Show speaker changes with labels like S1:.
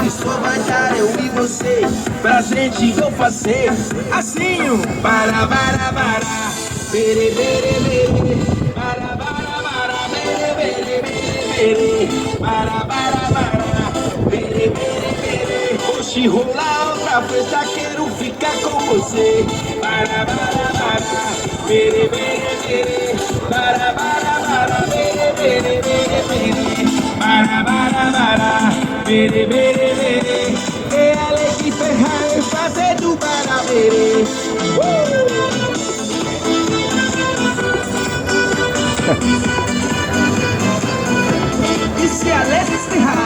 S1: e só vai dar eu e você, pra gente eu fazer assim, para, bere, bere, bere, para, bere, bere, bere, bere, para, bere, bere, bere. Oxi, rolar outra festa, quero ficar com você, para, bere, bere, bere, para, bere, bere, bere, bere, para, bere, bere, bere. É a lei de ferrar e fazer do para, bere. E se a lei de ferrar